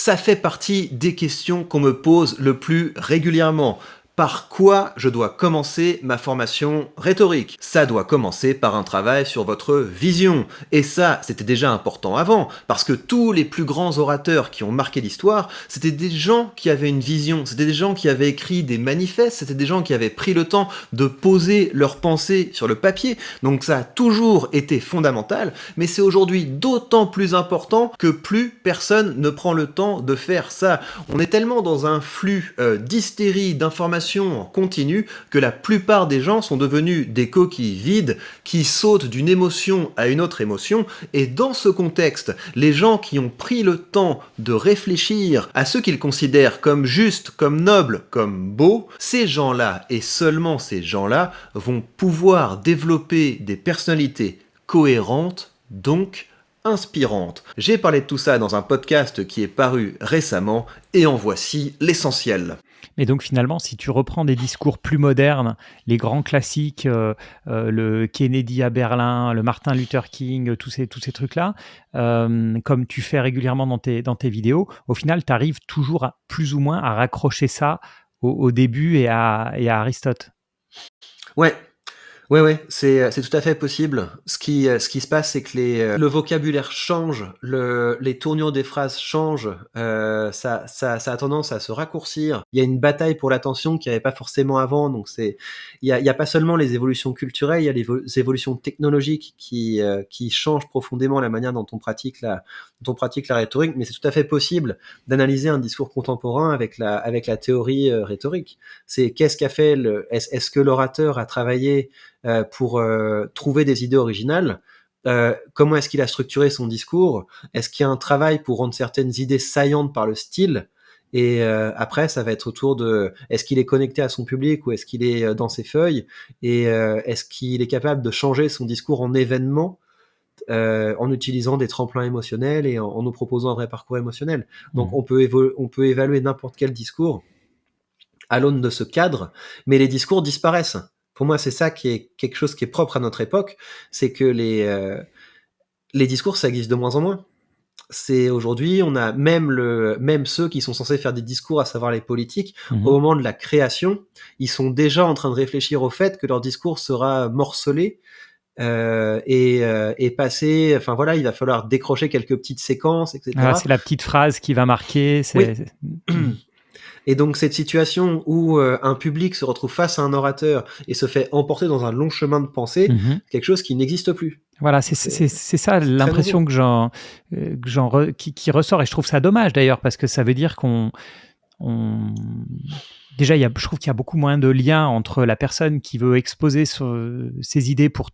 Ça fait partie des questions qu'on me pose le plus régulièrement. Par quoi je dois commencer ma formation rhétorique? Ça doit commencer par un travail sur votre vision. Et ça, c'était déjà important avant, parce que tous les plus grands orateurs qui ont marqué l'histoire, c'était des gens qui avaient une vision, c'était des gens qui avaient écrit des manifestes, c'était des gens qui avaient pris le temps de poser leurs pensées sur le papier. Donc ça a toujours été fondamental, mais c'est aujourd'hui d'autant plus important que plus personne ne prend le temps de faire ça. On est tellement dans un flux d'hystérie, d'informations en continu, que la plupart des gens sont devenus des coquilles vides qui sautent d'une émotion à une autre émotion, et dans ce contexte, les gens qui ont pris le temps de réfléchir à ce qu'ils considèrent comme juste, comme noble, comme beau, ces gens-là, et seulement ces gens-là, vont pouvoir développer des personnalités cohérentes, donc inspirantes. J'ai parlé de tout ça dans un podcast qui est paru récemment, et en voici l'essentiel. Mais donc finalement, si tu reprends des discours plus modernes, les grands classiques, le Kennedy à Berlin, le Martin Luther King, tous ces trucs-là, comme tu fais régulièrement dans tes vidéos, au final, tu arrives toujours plus ou moins à raccrocher ça au début et à Aristote. Ouais, c'est tout à fait possible. Ce qui se passe, c'est que le vocabulaire change, les tournures des phrases changent, ça a tendance à se raccourcir. Il y a une bataille pour l'attention qu'il n'y avait pas forcément avant, donc il y a pas seulement les évolutions culturelles, il y a les évolutions technologiques qui changent profondément la manière dont on pratique la rhétorique, mais c'est tout à fait possible d'analyser un discours contemporain avec la théorie rhétorique. C'est qu'est-ce qu'a fait est-ce que l'orateur a travaillé pour trouver des idées originales? Comment est-ce qu'il a structuré son discours? Est-ce qu'il y a un travail pour rendre certaines idées saillantes par le style? Et après, ça va être autour de est-ce qu'il est connecté à son public ou est-ce qu'il est dans ses feuilles? Et est-ce qu'il est capable de changer son discours en événement en utilisant des tremplins émotionnels et en nous proposant un vrai parcours émotionnel? Donc on peut évaluer n'importe quel discours à l'aune de ce cadre, mais les discours disparaissent. Pour moi, c'est ça qui est quelque chose qui est propre à notre époque, c'est que les discours, ça existe de moins en moins. C'est aujourd'hui, on a même ceux qui sont censés faire des discours, à savoir les politiques, au moment de la création, ils sont déjà en train de réfléchir au fait que leur discours sera morcelé et passer. Enfin voilà, il va falloir décrocher quelques petites séquences, etc. Ah, c'est la petite phrase qui va marquer. Oui. Et donc cette situation où un public se retrouve face à un orateur et se fait emporter dans un long chemin de pensée, quelque chose qui n'existe plus. Voilà, c'est ça l'impression qui ressort, et je trouve ça dommage d'ailleurs, parce que ça veut dire déjà, je trouve qu'il y a beaucoup moins de liens entre la personne qui veut exposer ses idées pour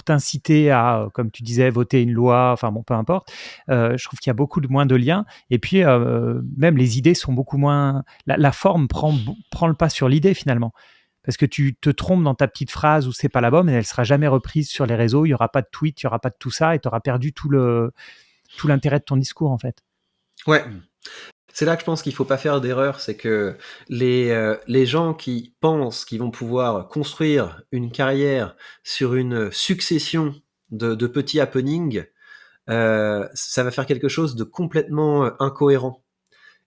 t'inciter à, comme tu disais, voter une loi, enfin bon, peu importe. Je trouve qu'il y a beaucoup moins de liens. Et puis, même les idées sont beaucoup moins... La forme prend le pas sur l'idée, finalement. Parce que tu te trompes dans ta petite phrase où c'est pas la bonne, mais elle sera jamais reprise sur les réseaux, il y aura pas de tweet, il y aura pas de tout ça, et tu auras perdu tout l'intérêt de ton discours, en fait. Ouais. C'est là que je pense qu'il faut pas faire d'erreur, c'est que les gens qui pensent qu'ils vont pouvoir construire une carrière sur une succession de petits happenings, ça va faire quelque chose de complètement incohérent.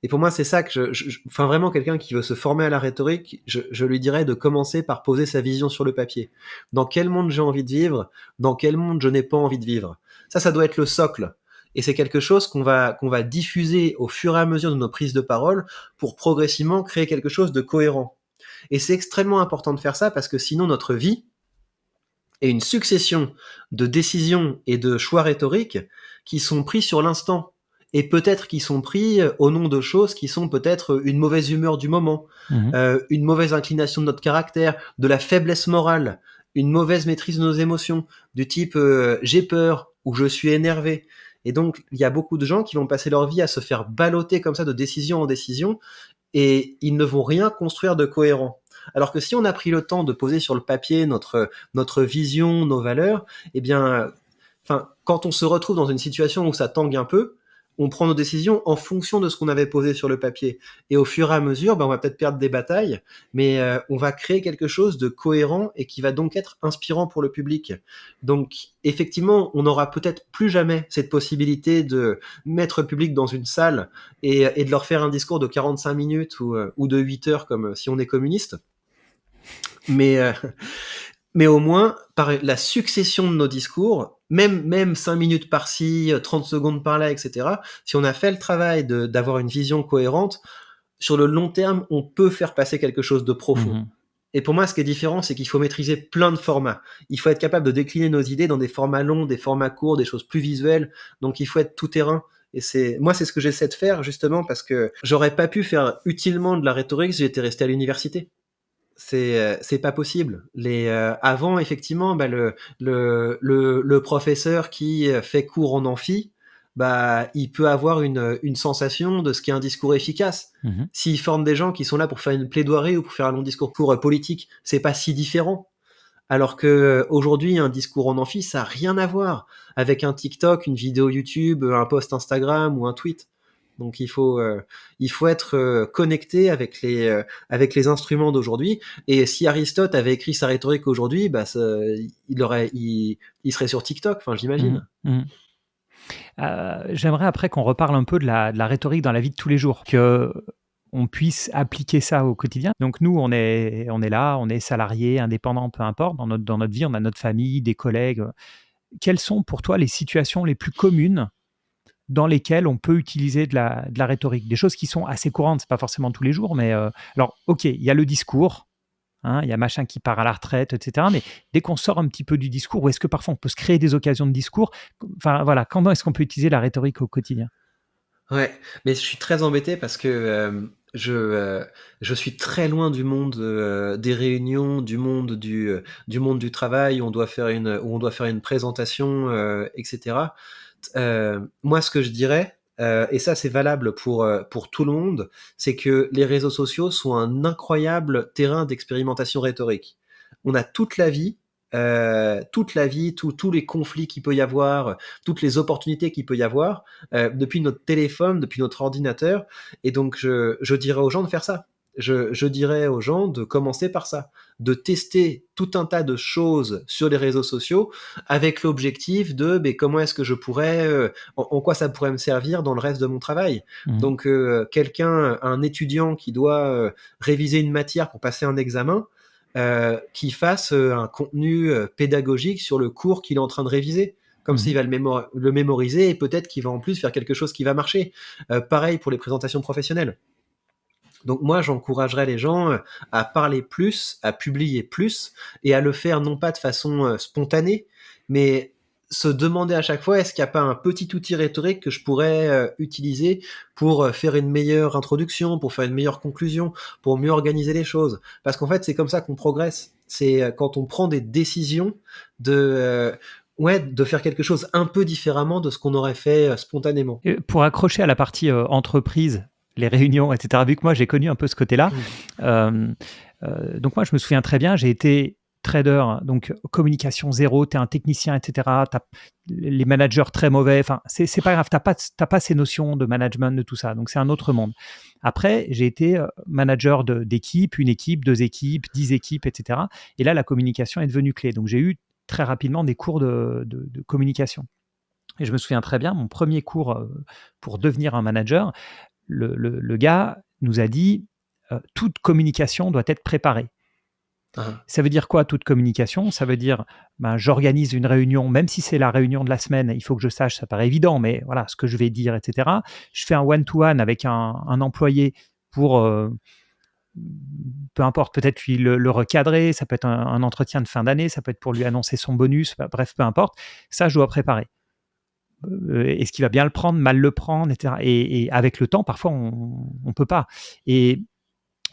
Et pour moi, c'est ça que enfin vraiment, quelqu'un qui veut se former à la rhétorique, je lui dirais de commencer par poser sa vision sur le papier. Dans quel monde j'ai envie de vivre? Dans quel monde je n'ai pas envie de vivre? Ça doit être le socle. Et c'est quelque chose qu'on va diffuser au fur et à mesure de nos prises de parole pour progressivement créer quelque chose de cohérent. Et c'est extrêmement important de faire ça parce que sinon notre vie est une succession de décisions et de choix rhétoriques qui sont pris sur l'instant. Et peut-être qui sont pris au nom de choses qui sont peut-être une mauvaise humeur du moment, une mauvaise inclination de notre caractère, de la faiblesse morale, une mauvaise maîtrise de nos émotions, du type j'ai peur ou je suis énervé. Et donc, il y a beaucoup de gens qui vont passer leur vie à se faire balloter comme ça de décision en décision, et ils ne vont rien construire de cohérent. Alors que si on a pris le temps de poser sur le papier notre vision, nos valeurs, eh bien, quand on se retrouve dans une situation où ça tangue un peu, on prend nos décisions en fonction de ce qu'on avait posé sur le papier. Et au fur et à mesure, on va peut-être perdre des batailles, mais on va créer quelque chose de cohérent et qui va donc être inspirant pour le public. Donc, effectivement, on n'aura peut-être plus jamais cette possibilité de mettre le public dans une salle et de leur faire un discours de 45 minutes ou de 8 heures, comme si on est communiste. Mais au moins, par la succession de nos discours, même 5 minutes par-ci, 30 secondes par-là, etc., si on a fait le travail d'avoir une vision cohérente, sur le long terme, on peut faire passer quelque chose de profond. Mhm. Et pour moi, ce qui est différent, c'est qu'il faut maîtriser plein de formats. Il faut être capable de décliner nos idées dans des formats longs, des formats courts, des choses plus visuelles. Donc, il faut être tout terrain. Et moi, c'est ce que j'essaie de faire, justement, parce que j'aurais pas pu faire utilement de la rhétorique si j'étais resté à l'université. C'est pas possible. Avant, effectivement, le professeur qui fait cours en amphi, il peut avoir une sensation de ce qu'est un discours efficace. Mhm. S'il forme des gens qui sont là pour faire une plaidoirie ou pour faire un long discours pour politique, c'est pas si différent. Alors que aujourd'hui, un discours en amphi, ça a rien à voir avec un TikTok, une vidéo YouTube, un post Instagram ou un tweet. Donc il faut être connecté avec les instruments d'aujourd'hui. Et si Aristote avait écrit sa rhétorique aujourd'hui, il serait sur TikTok. Enfin, j'imagine. Mhm. J'aimerais après qu'on reparle un peu de la rhétorique dans la vie de tous les jours, que on puisse appliquer ça au quotidien. Donc nous, on est là, on est salariés, indépendants, peu importe, dans notre vie, on a notre famille, des collègues. Quelles sont pour toi les situations les plus communes dans lesquelles on peut utiliser de la rhétorique? Des choses qui sont assez courantes, c'est pas forcément tous les jours, mais alors ok, il y a le discours, il y a machin qui part à la retraite, etc. Mais dès qu'on sort un petit peu du discours, ou est-ce que parfois on peut se créer des occasions de discours? Enfin voilà, comment est-ce qu'on peut utiliser la rhétorique au quotidien? Ouais, mais je suis très embêté parce que je suis très loin du monde des réunions, du monde du travail où on doit faire une présentation, etc. Moi, ce que je dirais, et ça c'est valable pour tout le monde, c'est que les réseaux sociaux sont un incroyable terrain d'expérimentation rhétorique. On a toute la vie, tous les conflits qu'il peut y avoir, toutes les opportunités qu'il peut y avoir depuis notre téléphone, depuis notre ordinateur. Et donc, je dirais aux gens de faire ça. Je dirais aux gens de commencer par ça, de tester tout un tas de choses sur les réseaux sociaux avec l'objectif de comment est-ce que je pourrais, en quoi ça pourrait me servir dans le reste de mon travail. Donc, un étudiant qui doit réviser une matière pour passer un examen, qui fasse un contenu pédagogique sur le cours qu'il est en train de réviser. Comme s'il va le mémoriser et peut-être qu'il va en plus faire quelque chose qui va marcher. Pareil pour les présentations professionnelles. Donc moi, j'encouragerais les gens à parler plus, à publier plus et à le faire non pas de façon spontanée, mais se demander à chaque fois est-ce qu'il n'y a pas un petit outil rhétorique que je pourrais utiliser pour faire une meilleure introduction, pour faire une meilleure conclusion, pour mieux organiser les choses. Parce qu'en fait, c'est comme ça qu'on progresse. C'est quand on prend des décisions de faire quelque chose un peu différemment de ce qu'on aurait fait spontanément. Pour accrocher à la partie entreprise, les réunions, etc., vu que moi j'ai connu un peu ce côté-là, donc moi je me souviens très bien, j'ai été trader, donc communication zéro, tu es un technicien, etc., les managers très mauvais, enfin c'est pas grave, t'as pas ces notions de management, de tout ça, donc c'est un autre monde. Après, j'ai été manager d'équipe, une équipe, 2 équipes, 10 équipes, etc., et là la communication est devenue clé, donc j'ai eu très rapidement des cours de communication. Et je me souviens très bien, mon premier cours pour devenir un manager, le gars nous a dit toute communication doit être préparée. Ça veut dire quoi, toute communication? Ça veut dire, j'organise une réunion, même si c'est la réunion de la semaine, il faut que je sache, ça paraît évident, mais voilà, ce que je vais dire, etc. Je fais un one-to-one avec un employé pour, peu importe, peut-être lui le recadrer, ça peut être un entretien de fin d'année, ça peut être pour lui annoncer son bonus, bref, peu importe. Ça, je dois préparer. Est-ce qu'il va bien le prendre, mal le prendre, etc. Et avec le temps, parfois, on ne peut pas. Et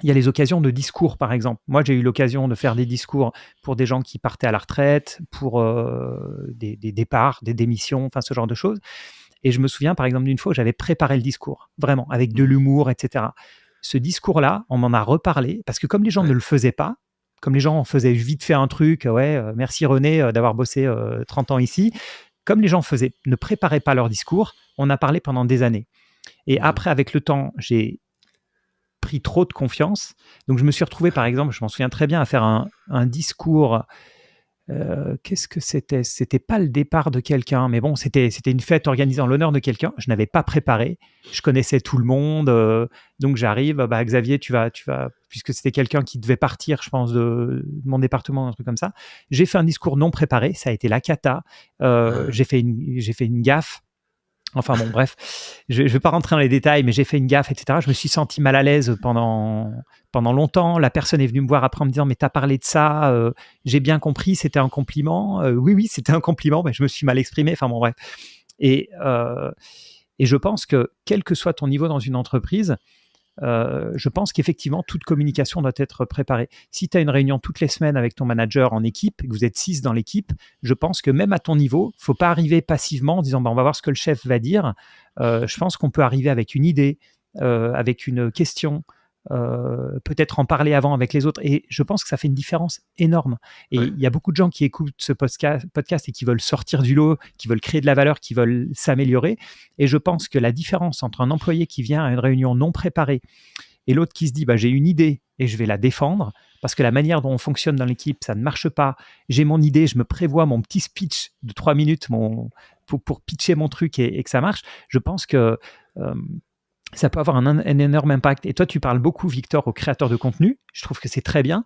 il y a les occasions de discours, par exemple. Moi, j'ai eu l'occasion de faire des discours pour des gens qui partaient à la retraite, pour des départs, des démissions, enfin ce genre de choses. Et je me souviens, par exemple, d'une fois où j'avais préparé le discours, vraiment, avec de l'humour, etc. Ce discours-là, on m'en a reparlé, parce que comme les gens ne le faisaient pas, comme les gens faisaient vite fait un truc, merci René d'avoir bossé 30 ans ici, comme les gens ne préparaient pas leur discours, on a parlé pendant des années. Et après, avec le temps, j'ai pris trop de confiance. Donc, je me suis retrouvé, par exemple, je m'en souviens très bien, à faire un discours. Qu'est-ce que c'était ? C'était pas le départ de quelqu'un, mais bon, c'était une fête organisée en l'honneur de quelqu'un. Je n'avais pas préparé. Je connaissais tout le monde. Donc, j'arrive. Xavier, tu vas, puisque c'était quelqu'un qui devait partir, je pense, de mon département, un truc comme ça. J'ai fait un discours non préparé. Ça a été la cata. J'ai fait une gaffe. Enfin bon, bref, je ne vais pas rentrer dans les détails, mais j'ai fait une gaffe, etc. Je me suis senti mal à l'aise pendant longtemps. La personne est venue me voir après en me disant « mais t'as parlé de ça, j'ai bien compris, c'était un compliment. » Oui, c'était un compliment, mais je me suis mal exprimé. Enfin bon, bref. Et je pense que quel que soit ton niveau dans une entreprise, je pense qu'effectivement, toute communication doit être préparée. Si tu as une réunion toutes les semaines avec ton manager en équipe, et que vous êtes 6 dans l'équipe, je pense que même à ton niveau, il ne faut pas arriver passivement en disant on va voir ce que le chef va dire. Je pense qu'on peut arriver avec une idée, avec une question, peut-être en parler avant avec les autres. Et je pense que ça fait une différence énorme. Et il y a beaucoup de gens qui écoutent ce podcast et qui veulent sortir du lot, qui veulent créer de la valeur, qui veulent s'améliorer. Et je pense que la différence entre un employé qui vient à une réunion non préparée et l'autre qui se dit j'ai une idée et je vais la défendre parce que la manière dont on fonctionne dans l'équipe, ça ne marche pas. J'ai mon idée, je me prévois mon petit speech de 3 minutes pour pitcher mon truc et que ça marche. Je pense que ça peut avoir un énorme impact. Et toi, tu parles beaucoup, Victor, aux créateurs de contenu. Je trouve que c'est très bien,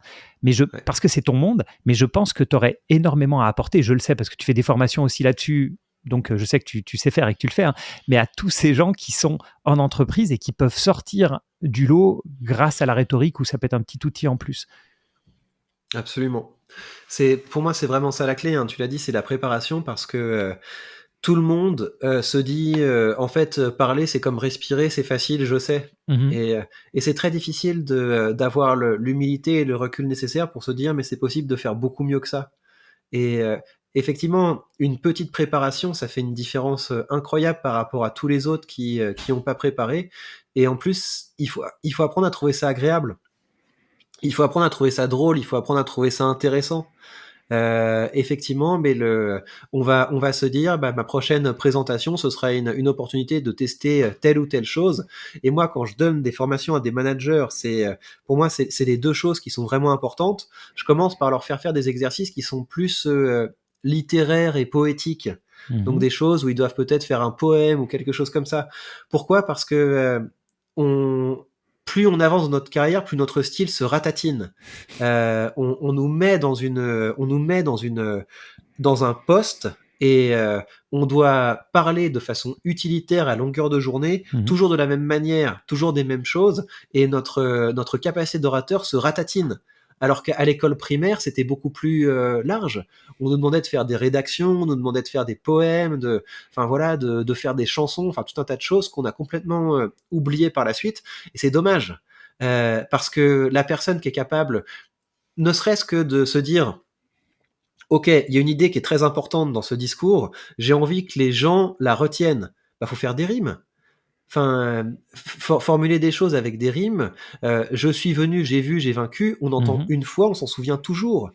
parce que c'est ton monde, mais je pense que tu aurais énormément à apporter. Je le sais parce que tu fais des formations aussi là-dessus, donc je sais que tu sais faire et que tu le fais, hein, mais à tous ces gens qui sont en entreprise et qui peuvent sortir du lot grâce à la rhétorique, où ça peut être un petit outil en plus. Absolument. Pour moi, c'est vraiment ça la clé, hein. Tu l'as dit, c'est la préparation, parce que tout le monde se dit en fait, parler c'est comme respirer, c'est facile, je sais. Et c'est très difficile d'avoir l'humilité et le recul nécessaire pour se dire mais c'est possible de faire beaucoup mieux que ça. Et effectivement, une petite préparation, ça fait une différence incroyable par rapport à tous les autres qui n'ont pas préparé. Et en plus, il faut apprendre à trouver ça agréable. Il faut apprendre à trouver ça drôle, il faut apprendre à trouver ça intéressant. Effectivement, mais on va se dire, ma prochaine présentation, ce sera une opportunité de tester telle ou telle chose. Et moi, quand je donne des formations à des managers, pour moi, c'est les deux choses qui sont vraiment importantes. Je commence par leur faire des exercices qui sont plus littéraires et poétiques. Donc des choses où ils doivent peut-être faire un poème ou quelque chose comme ça. Pourquoi ? Parce que plus on avance dans notre carrière, plus notre style se ratatine. On nous met dans un poste et on doit parler de façon utilitaire à longueur de journée, toujours de la même manière, toujours des mêmes choses, et notre capacité d'orateur se ratatine. Alors qu'à l'école primaire, c'était beaucoup plus large. On nous demandait de faire des rédactions, on nous demandait de faire des poèmes, de faire des chansons, tout un tas de choses qu'on a complètement oubliées par la suite. Et c'est dommage, parce que la personne qui est capable, ne serait-ce que de se dire ok, il y a une idée qui est très importante dans ce discours, j'ai envie que les gens la retiennent. Faut faire des rimes. Formuler des choses avec des rimes. Je suis venu, j'ai vu, j'ai vaincu. On entend une fois, on s'en souvient toujours.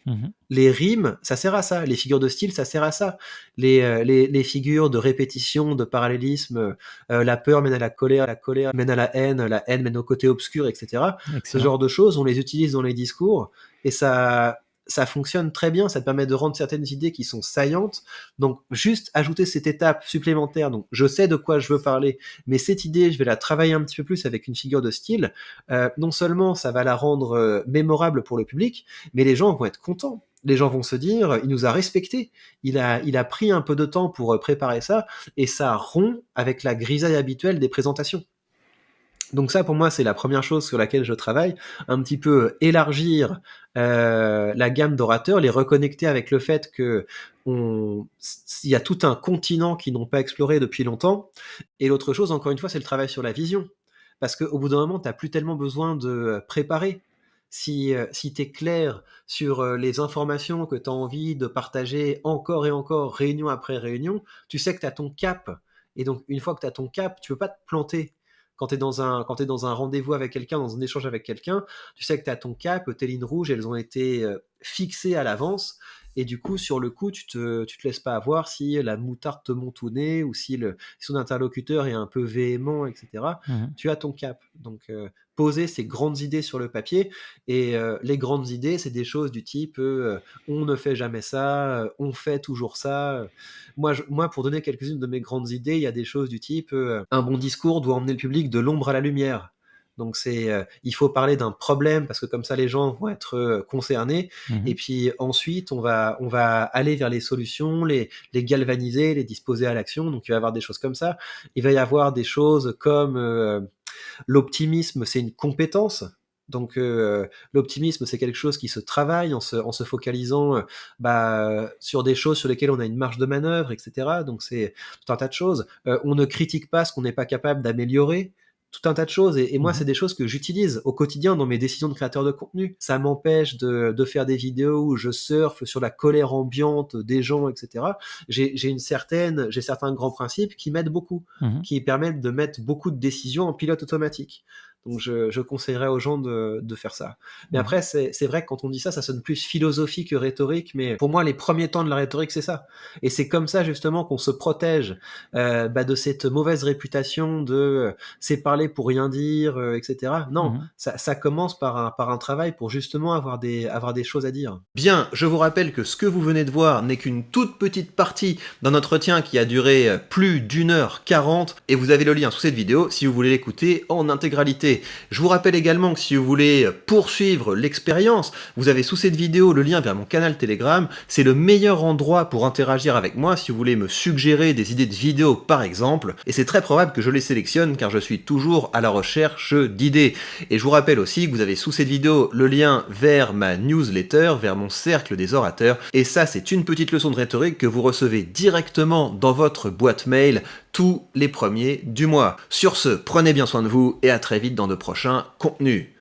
Les rimes, ça sert à ça. Les figures de style, ça sert à ça. Les figures de répétition, de parallélisme, la peur mène à la colère mène à la haine mène au côté obscur, etc. Excellent. Ce genre de choses, on les utilise dans les discours et ça fonctionne très bien, ça te permet de rendre certaines idées qui sont saillantes. Donc, juste ajouter cette étape supplémentaire. Donc, je sais de quoi je veux parler, mais cette idée, je vais la travailler un petit peu plus avec une figure de style. Non seulement ça va la rendre mémorable pour le public, mais les gens vont être contents. Les gens vont se dire, il nous a respectés. Il a pris un peu de temps pour préparer ça, et ça rompt avec la grisaille habituelle des présentations. Donc ça, pour moi, c'est la première chose sur laquelle je travaille, un petit peu élargir la gamme d'orateurs, les reconnecter avec le fait que il y a tout un continent qu'ils n'ont pas exploré depuis longtemps. Et l'autre chose, encore une fois, c'est le travail sur la vision. Parce qu'au bout d'un moment, tu n'as plus tellement besoin de préparer. Si tu es clair sur les informations que tu as envie de partager encore et encore, réunion après réunion, tu sais que tu as ton cap. Et donc, une fois que tu as ton cap, tu ne peux pas te planter. Quand tu es dans un rendez-vous avec quelqu'un, dans un échange avec quelqu'un, tu sais que tu as ton cap, tes lignes rouges, elles ont été fixé à l'avance. Et du coup, sur le coup, tu te laisses pas avoir si la moutarde te monte au nez ou si son interlocuteur est un peu véhément, etc. Mmh. Tu as ton cap. Donc, poser ces grandes idées sur le papier. Et les grandes idées, c'est des choses du type on ne fait jamais ça, on fait toujours ça. Moi, pour donner quelques-unes de mes grandes idées, il y a des choses du type un bon discours doit emmener le public de l'ombre à la lumière. Donc il faut parler d'un problème parce que comme ça les gens vont être concernés. Mmh. Et puis ensuite on va aller vers les solutions, les galvaniser, les disposer à l'action. Donc il va y avoir des choses comme ça. Il va y avoir des choses comme l'optimisme, c'est une compétence. Donc l'optimisme, c'est quelque chose qui se travaille en se focalisant sur des choses sur lesquelles on a une marge de manœuvre, etc. Donc c'est tout un tas de choses. On ne critique pas ce qu'on n'est pas capable d'améliorer. Tout un tas de choses. Et moi, Mmh. c'est des choses que j'utilise au quotidien dans mes décisions de créateur de contenu. Ça m'empêche de faire des vidéos où je surfe sur la colère ambiante des gens, etc. J'ai certains grands principes qui m'aident beaucoup, Mmh. qui permettent de mettre beaucoup de décisions en pilote automatique. Donc je conseillerais aux gens de faire ça. Mais Mmh. après, c'est vrai que quand on dit ça, ça sonne plus philosophie que rhétorique. Mais pour moi, les premiers temps de la rhétorique, c'est ça. Et c'est comme ça justement qu'on se protège de cette mauvaise réputation de c'est parler pour rien dire, etc. Non, Mmh. ça commence par un travail pour justement avoir des choses à dire. Bien, je vous rappelle que ce que vous venez de voir n'est qu'une toute petite partie d'un entretien qui a duré plus d'1h40 et vous avez le lien sous cette vidéo si vous voulez l'écouter en intégralité. Je vous rappelle également que si vous voulez poursuivre l'expérience, vous avez sous cette vidéo le lien vers mon canal Telegram. C'est le meilleur endroit pour interagir avec moi si vous voulez me suggérer des idées de vidéos par exemple. Et c'est très probable que je les sélectionne car je suis toujours à la recherche d'idées. Et je vous rappelle aussi que vous avez sous cette vidéo le lien vers ma newsletter, vers mon cercle des orateurs. Et ça, c'est une petite leçon de rhétorique que vous recevez directement dans votre boîte mail tous les premiers du mois. Sur ce, prenez bien soin de vous et à très vite dans de prochains contenus.